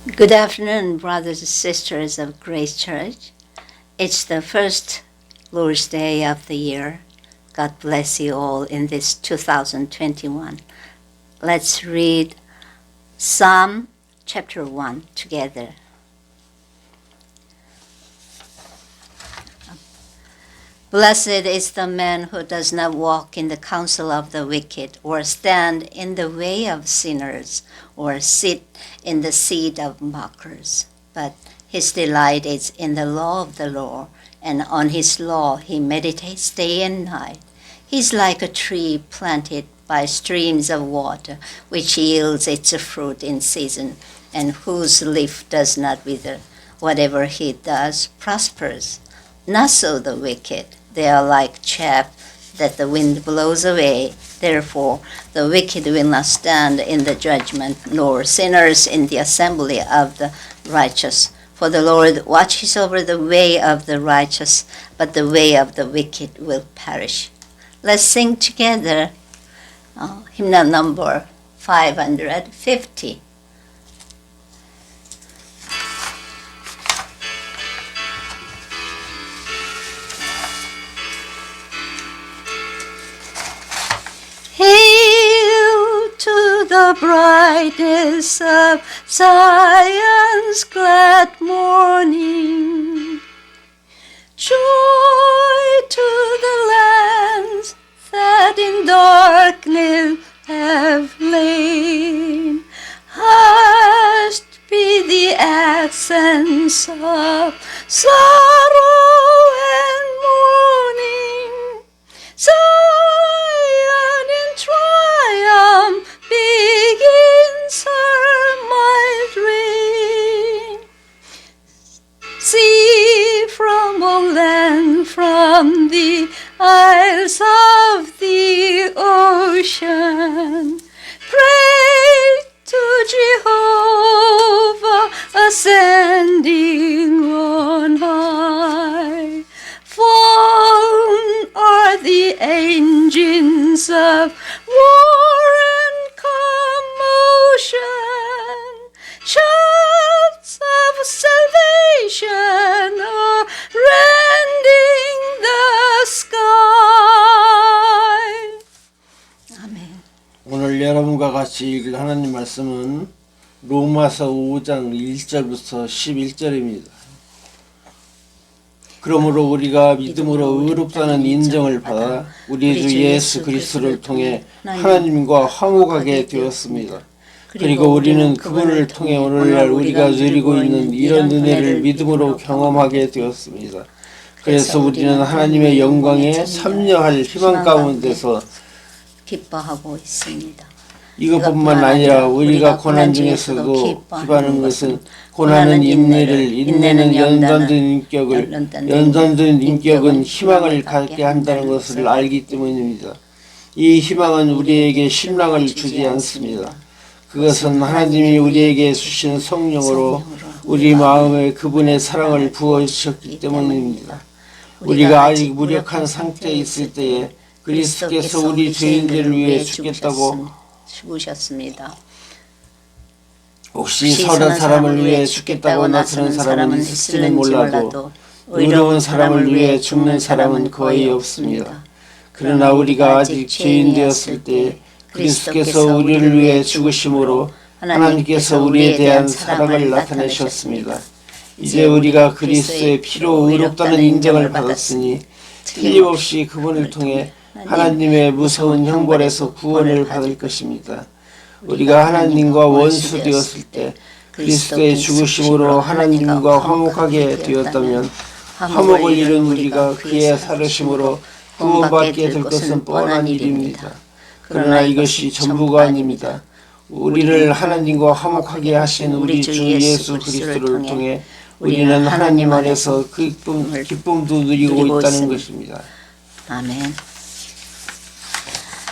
Good afternoon, brothers and sisters of Grace Church. It's the first Lord's Day of the year. God bless you all in this 2021. Let's read Psalm chapter 1 together. Blessed is the man who does not walk in the counsel of the wicked, or stand in the way of sinners, or sit in the seat of mockers. But his delight is in the law of the Lord, and on his law he meditates day and night. He is like a tree planted by streams of water, which yields its fruit in season, and whose leaf does not wither. Whatever he does prospers. Not so the wicked. They are like chaff that the wind blows away. Therefore, the wicked will not stand in the judgment, nor sinners in the assembly of the righteous. For the Lord watches over the way of the righteous, but the way of the wicked will perish. Let's sing together hymn number 550. Hail to the brightness of Zion's glad morning. Joy to the lands that in darkness have lain. Hushed be the accents of sorrow and mourning. Zion in triumph begins her mild reign. See from all land, from the isles of the ocean, pray to Jehovah ascending on high. Fallen are the engines of war and commotion. Shouts of salvation are rending the sky. 아멘. 오늘 여러분과 같이 읽을 하나님 말씀은 로마서 5장 1절부터 11절입니다. 그러므로 우리가 믿음으로 의롭다는 인정을 받아 우리 주 예수 그리스도를 통해 하나님과 화목하게 되었습니다. 그리고 우리는 그분을 통해 오늘날 우리가 누리고 있는 이런 은혜를 믿음으로 경험하게 되었습니다. 그래서 우리는 하나님의 영광에 참여할 희망 가운데서 기뻐하고 있습니다. 이것뿐만 아니라 우리가 고난 중에서도 기뻐하는 것은 고난은 인내를, 인내는 연단된 인격을, 연단된 인격은 희망을 갖게 한다는 것을 알기 때문입니다. 이 희망은 우리에게 실망을 주지 않습니다. 그것은 하나님이 우리에게 주신 성령으로 우리 마음에 그분의 사랑을 부어주셨기 때문입니다. 우리가 아직 무력한 상태에 있을 때에 그리스도께서 우리 죄인들을 위해 죽겠다고 죽으셨습니다. 혹시 선한 사람을 위해 죽겠다고 나서는 사람은 있을지는 몰라도 의로운 사람을 위해 죽는 사람은 거의 없습니다. 그러나 우리가 아직 죄인 되었을 때 그리스도께서 우리를 위해 죽으심으로 하나님께서 우리에 대한 사랑을 나타내셨습니다. 이제 우리가 그리스도의 피로 의롭다는 인정을 받았으니 틀림없이 그분을 통해 하나님의 무서운 형벌에서 구원을 받을 것입니다. 우리가 하나님과 원수 되었을 때 그리스도의 죽으심으로 하나님과 화목하게 되었다면 화목을 이룬 우리가 그의 살으심으로 구원받게 될 것은 뻔한 일입니다. 그러나 이것이 전부가 아닙니다. 우리를 하나님과 화목하게 하신 우리 주 예수 그리스도를 통해 우리는 하나님 안에서 그 기쁨도 누리고 있다는 것입니다. 아멘.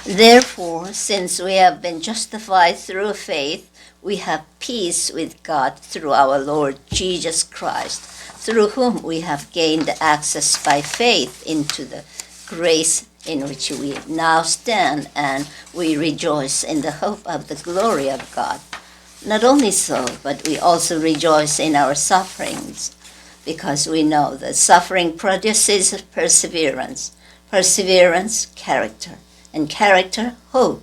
Therefore, since we have been justified through faith, we have peace with God through our Lord Jesus Christ, through whom we have gained access by faith into the grace in which we now stand, and we rejoice in the hope of the glory of God. Not only so, but we also rejoice in our sufferings, because we know that suffering produces perseverance, perseverance, character, and character, hope.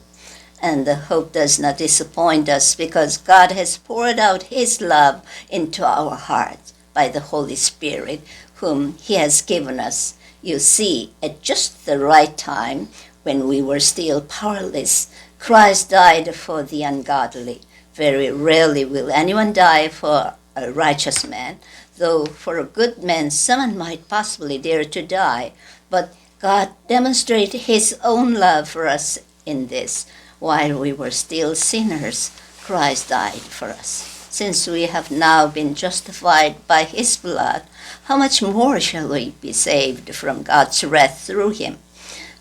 And the hope does not disappoint us because God has poured out His love into our hearts by the Holy Spirit, whom He has given us. You see, at just the right time, when we were still powerless, Christ died for the ungodly. Very rarely will anyone die for a righteous man, though for a good man someone might possibly dare to die. But God demonstrated His own love for us in this. While we were still sinners, Christ died for us. Since we have now been justified by His blood, how much more shall we be saved from God's wrath through Him?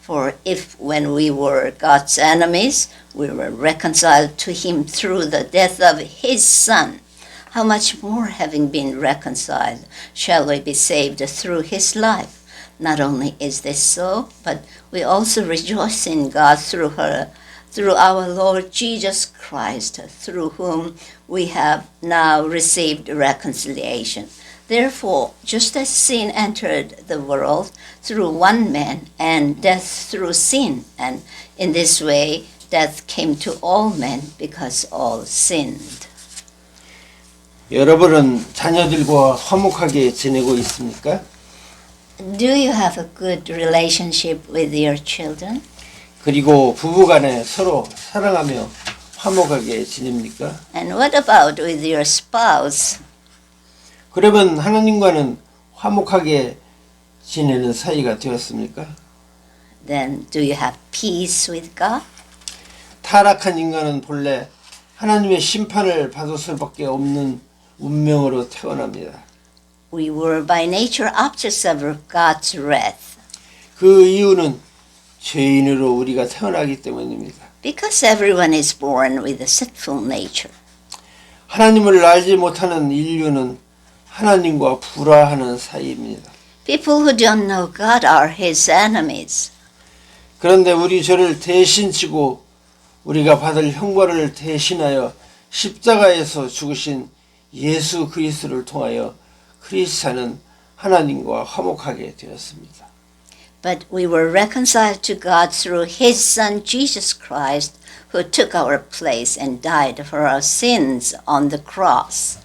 For if when we were God's enemies, we were reconciled to Him through the death of His Son, how much more, having been reconciled, shall we be saved through His life? Not only is this so, but we also rejoice in God through our Lord Jesus Christ, through whom we have now received reconciliation. Therefore, just as sin entered the world through one man, and death through sin, and in this way death came to all men because all sinned. 여러분은 자녀들과 화목하게 지내고 있습니까? Do you have a good relationship with your children? 그리고 부부간에 서로 사랑하며 화목하게 지냅니까? And what about with your spouse? 그러면 하나님과는 화목하게 지내는 사이가 되었습니까? Then do you have peace with God? 타락한 인간은 본래 하나님의 심판을 받을 수밖에 없는 운명으로 태어납니다. We were by nature objects of God's wrath. 그 이유는 죄인으로 우리가 태어나기 때문입니다. Because everyone is born with a sinful nature. 하나님을 알지 못하는 인류는 하나님과 불화하는 사이입니다. People who don't know God are His enemies. 그런데 우리 죄를 대신 지고 우리가 받을 형벌을 대신하여 십자가에서 죽으신 예수 그리스도를 통하여 크리스찬은 하나님과 화목하게 되었습니다. But we were reconciled to God through His Son Jesus Christ, who took our place and died for our sins on the cross.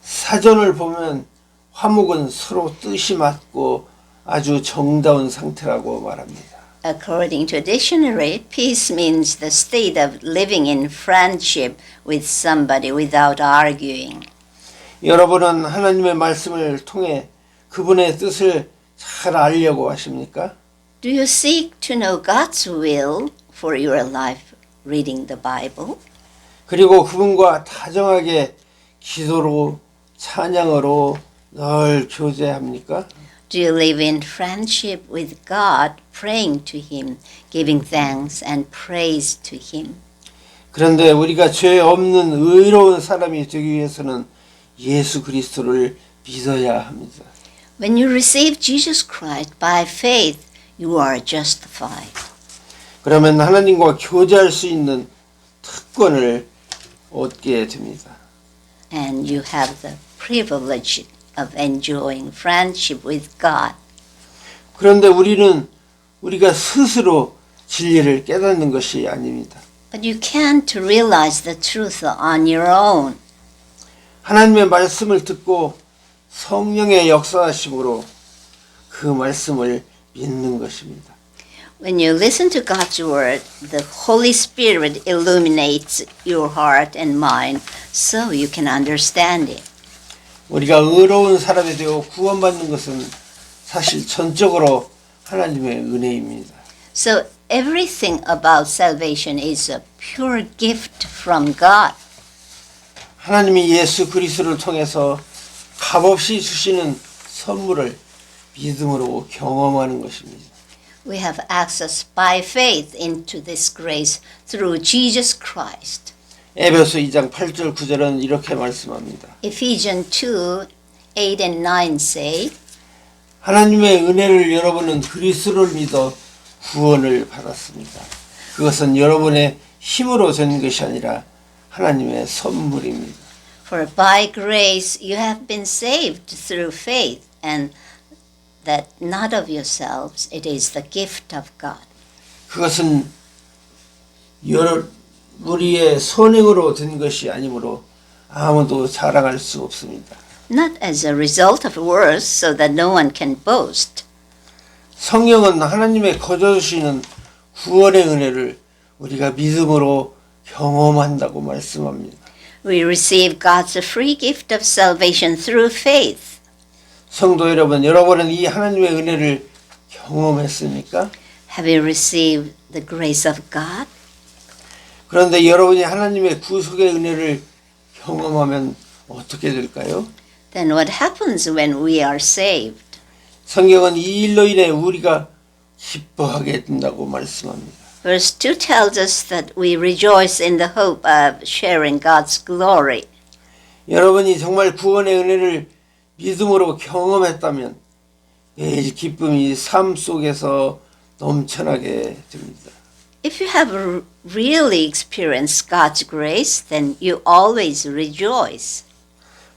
사전을 보면 화목은 서로 뜻이 맞고 아주 정다운 상태라고 말합니다. According to dictionary, peace means the state of living in friendship with somebody without arguing. 여러분은 하나님의 말씀을 통해 그분의 뜻을 잘 알려고 하십니까? Do you seek to know God's will for your life reading the Bible? 그리고 그분과 다정하게 기도로 찬양으로 늘 교제합니까? Do you live in friendship with God, praying to Him, giving thanks and praise to Him? 그런데 우리가 죄 없는 의로운 사람이 되기 위해서는 예수 그리스도를 믿어야 합니다. When you receive Jesus Christ by faith, you are justified. 그러면 하나님과 교제할 수 있는 특권을 얻게 됩니다. And you have the privilege of enjoying friendship with God. 그런데 우리가 스스로 진리를 깨닫는 것이 아닙니다. But you can't realize the truth on your own. 하나님의 말씀을 듣고 성령의 역사하심으로 그 말씀을 믿는 것입니다. When you listen to God's word, the Holy Spirit illuminates your heart and mind so you can understand it. 우리가 의로운 사람이 되어 구원받는 것은 사실 전적으로 하나님의 은혜입니다. So everything about salvation is a pure gift from God. 하나님이 예수 그리스도를 통해서 값없이 주시는 선물을 믿음으로 경험하는 것입니다. We have access by faith into this grace through Jesus Christ. 에베소 2장 8절 9절은 이렇게 말씀합니다. Ephesians 2, 8 and 9 say, 하나님의 은혜를 여러분은 그리스도를 믿어 구원을 받았습니다. 그것은 여러분의 힘으로 된 것이 아니라 하나님의 선물입니다. For by grace you have been saved through faith, and that not of yourselves, it is the gift of God. 그것은 우리의 선행으로 된 것이 아니므로 아무도 자랑할 수 없습니다. Not as a result of works, so that no one can boast. 성령은 하나님의 거저 주시는 구원의 은혜를 우리가 믿음으로 경험한다고 말씀합니다. We receive God's free gift of salvation through faith. 성도 여러분, 여러분은 이 하나님의 은혜를 경험했습니까? Have you received the grace of God? 그런데 여러분이 하나님의 구속의 은혜를 경험하면 어떻게 될까요? Then what happens when we are saved? 성경은 이 일로 인해 우리가 기뻐하게 된다고 말씀합니다. Verse 2 tells us that we rejoice in the hope of sharing God's glory. 여러분이 정말 구원의 은혜를 믿음으로 경험했다면 매일 기쁨이 삶 속에서 넘쳐나게 됩니다. If you have really experienced God's grace, then you always rejoice.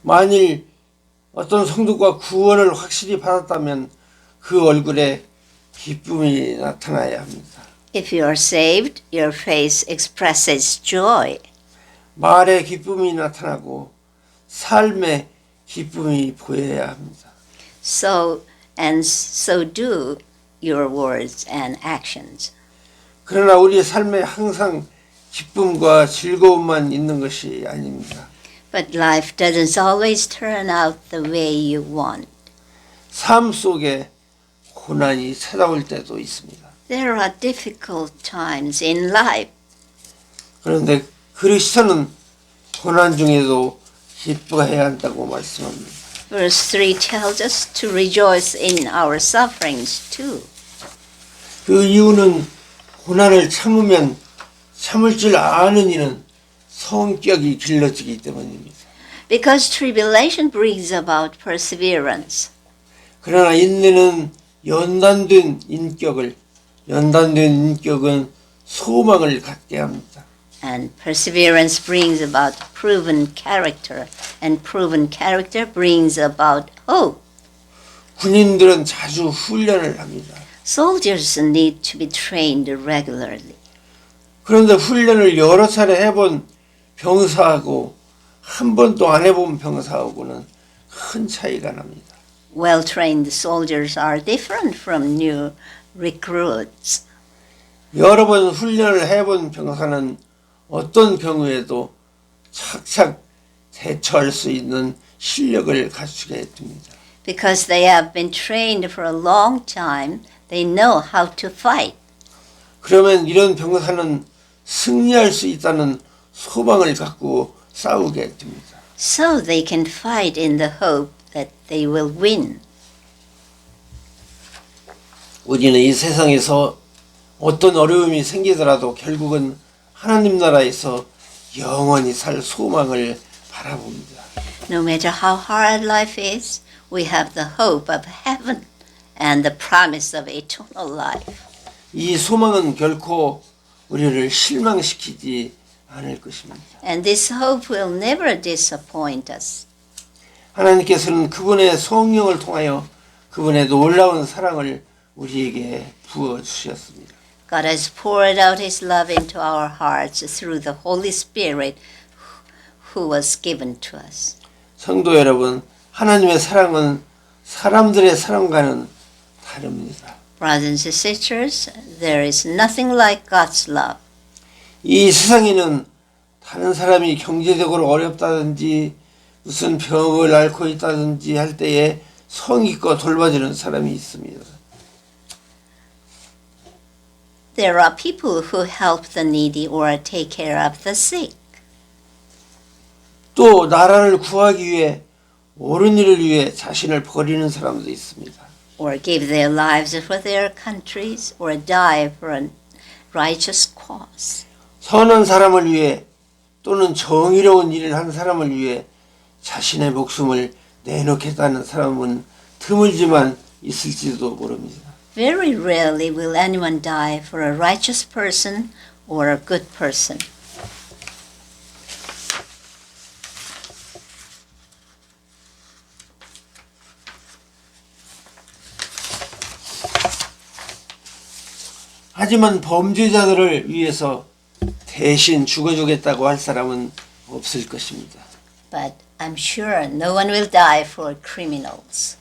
만일 어떤 성도가 구원을 확실히 받았다면 그 얼굴에 기쁨이 나타나야 합니다. If you are saved, your face expresses joy. 말에 기쁨이 나타나고 삶에 기쁨이 보여야 합니다. So do your words and actions. 그러나 우리 삶에 항상 기쁨과 즐거움만 있는 것이 아닙니다. But life doesn't always turn out the way you want. 삶 속에 고난이 찾아올 때도 있습니다. There are difficult times in life. 그런데 그리스도는 고난 중에도 기뻐해야 한다고 말씀합니다. Verse 3 tells us to rejoice in our sufferings too. 그 이유는 고난을 참으면 참을 줄 아는 이는 성격이 길러지기 때문입니다. Because tribulation brings about perseverance. 그러나 인내는 연단된 인격은 소망을 갖게 합니다. And perseverance brings about proven character. And proven character brings about hope. 군인들은 자주 훈련을 합니다. Soldiers need to be trained regularly. 그런데 훈련을 여러 차례 해본 병사하고 한 번도 안 해본 병사하고는 큰 차이가 납니다. Well-trained soldiers are different from new recruits. 여러 번 훈련을 해본 병사는 어떤 경우에도 착착 대처할 수 있는 실력을 갖추게 됩니다. Because they have been trained for a long time, they know how to fight. 그러면 이런 병사는 승리할 수 있다는 소망을 갖고 싸우게 됩니다. So they can fight in the hope that they will win. 우리는 이 세상에서 어떤 어려움이 생기더라도 결국은 하나님 나라에서 영원히 살 소망을 바라봅니다. No matter how hard life is, we have the hope of heaven and the promise of eternal life. 이 소망은 결코 우리를 실망시키지 않을 것입니다. And this hope will never disappoint us. 하나님께서는 그분의 성령을 통하여 그분의 놀라운 사랑을 우리에게 부어 주셨습니다. God has poured out His love into our hearts through the Holy Spirit who was given to us. 성도 여러분, 하나님의 사랑은 사람들의 사랑과는 다릅니다. Brothers and sisters, there is nothing like God's love. 이 세상에는 다른 사람이 경제적으로 어렵다든지 무슨 병을 앓고 있다든지 할 때에 성의껏 돌봐주는 사람이 있습니다. There are people who help the needy or take care of the sick. 또 나라를 구하기 위해 옳은 일을 위해 자신을 버리는 사람도 있습니다. Or give their lives for their countries or die for a righteous cause. 선한 사람을 위해 또는 정의로운 일을 한 사람을 위해 자신의 목숨을 내놓겠다는 사람은 드물지만 있을지도 모릅니다. Very rarely will anyone die for a righteous person or a good person. 하지만 범죄자들을 위해서 대신 죽어주겠다고 할 사람은 없을 것입니다. But I'm sure no one will die for criminals.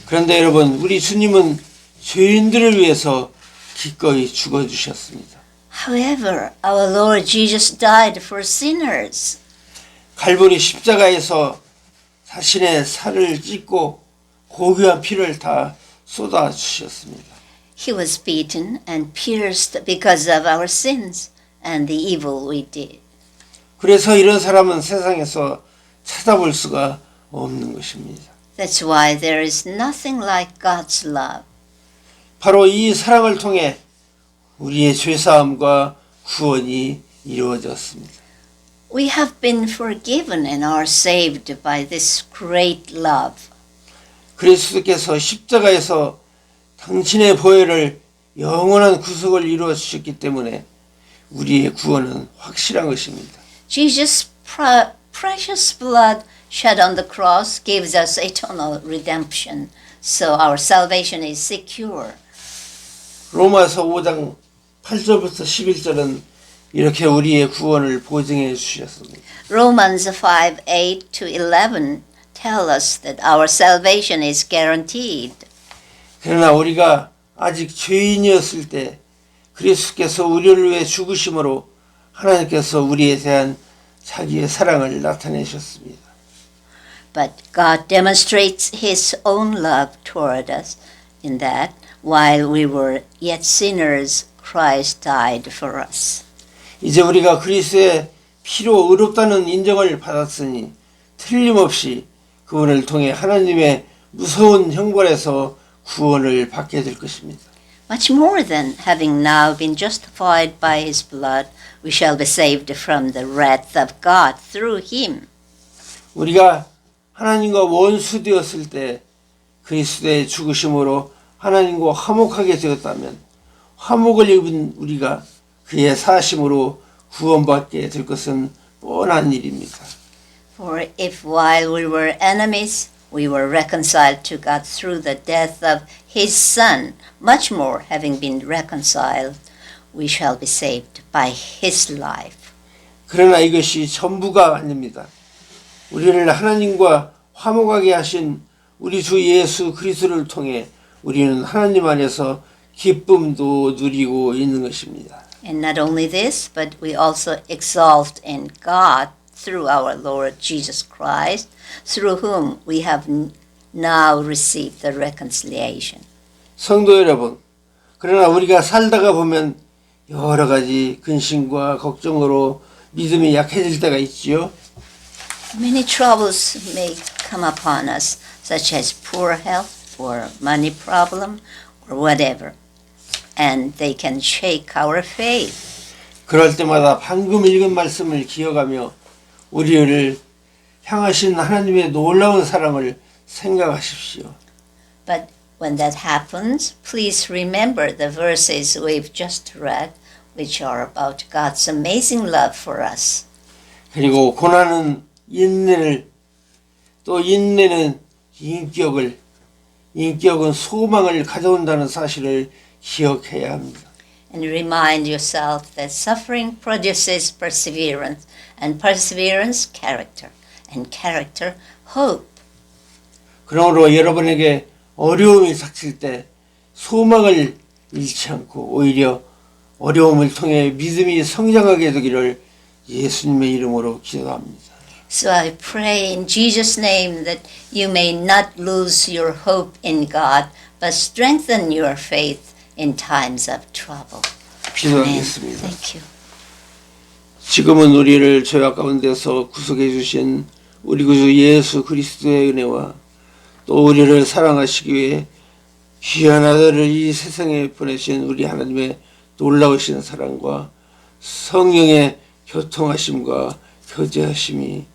그런데 여러분, 우리 주님은 죄인들을 위해서 기꺼이 죽어주셨습니다. However, our Lord Jesus died for sinners. 갈보리 십자가에서 자신의 살을 찢고 고귀한 피를 다 쏟아주셨습니다. He was beaten and pierced because of our sins and the evil we did. 그래서 이런 사람은 세상에서 찾아볼 수가 없는 것입니다. That's why there is nothing like God's love. 바로 이 사랑을 통해 우리의 죄사함과 구원이 이루어졌습니다. We have been forgiven and are saved by this great love. 그리스도께서 십자가에서 당신의 보혈을 영원한 구속을 이루어 주셨기 때문에 우리의 구원은 확실한 것입니다. Jesus' precious blood shed on the cross gives us eternal redemption, so our salvation is secure. 로마서 5장 8절부터 11절은 이렇게 우리의 구원을 보증해 주셨습니다. Romans 5:8 to 11 tell us that our salvation is guaranteed. 그러나 우리가 아직 죄인이었을 때 그리스도께서 우리를 위해 죽으심으로 하나님께서 우리에 대한 자기의 사랑을 나타내셨습니다. But God demonstrates His own love toward us in that while we were yet sinners, Christ died for us. 이제 우리가 그리스도의 피로 의롭다는 인정을 받았으니 틀림없이 그분을 통해 하나님의 무서운 형벌에서 구원을 받게 될 것입니다. Much more than having now been justified by His blood, we shall be saved from the wrath of God through Him. 우리가 하나님과 원수 되었을 때 그리스도의 죽으심으로 하나님과 화목하게 되었다면 화목을 입은 우리가 그의 사심으로 구원받게 될 것은 뻔한 일입니다. For if while we were enemies, we were reconciled to God through the death of His Son, much more having been reconciled, we shall be saved by His life. 그러나 이것이 전부가 아닙니다. 우리를 하나님과 화목하게 하신 우리 주 예수 그리스도를 통해 우리는 하나님 안에서 기쁨도 누리고 있는 것입니다. And not only this, but we also exalt in God through our Lord Jesus Christ, through whom we have now received the reconciliation. 성도 여러분, 그러나 우리가 살다가 보면 여러 가지 근심과 걱정으로 믿음이 약해질 때가 있지요. Many troubles may come upon us, such as poor health or money problem or whatever, and they can shake our faith. 그럴 때마다 방금 읽은 말씀을 기억하며 우리를 향하신 하나님의 놀라운 사랑을 생각하십시오. But when that happens, please remember the verses we've just read, which are about God's amazing love for us. 그리고 고난은 인내를, 또 인내는 인격을, 인격은 소망을 가져온다는 사실을 기억해야 합니다. And remind yourself that suffering produces perseverance, and perseverance, character, and character, hope. 그러므로 여러분에게 어려움이 닥칠 때 소망을 잃지 않고 오히려 어려움을 통해 믿음이 성장하게 되기를 예수님의 이름으로 기도합니다. So I pray in Jesus' name that you may not lose your hope in God, but strengthen your faith in times of trouble. Amen. 기도하겠습니다. Thank you. 지금은 우리를 죄악 가운데서 구속해 주신 우리 구주 예수 그리스도의 은혜와 또 우리를 사랑하시기 위해 귀한 아들을 이 세상에 보내신 우리 하나님의 놀라우신 사랑과 성령의 교통하심과 교제하심이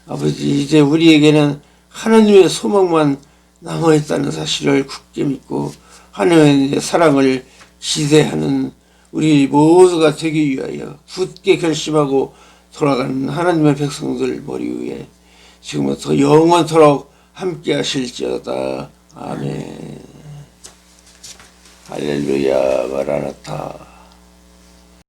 아버지 이제 우리에게는 하나님의 소망만 남아있다는 사실을 굳게 믿고 하나님의 사랑을 기대하는 우리 모두가 되기 위하여 굳게 결심하고 돌아가는 하나님의 백성들 머리 위에 지금부터 영원토록 함께 하실지어다. 아멘. 할렐루야 마라나타.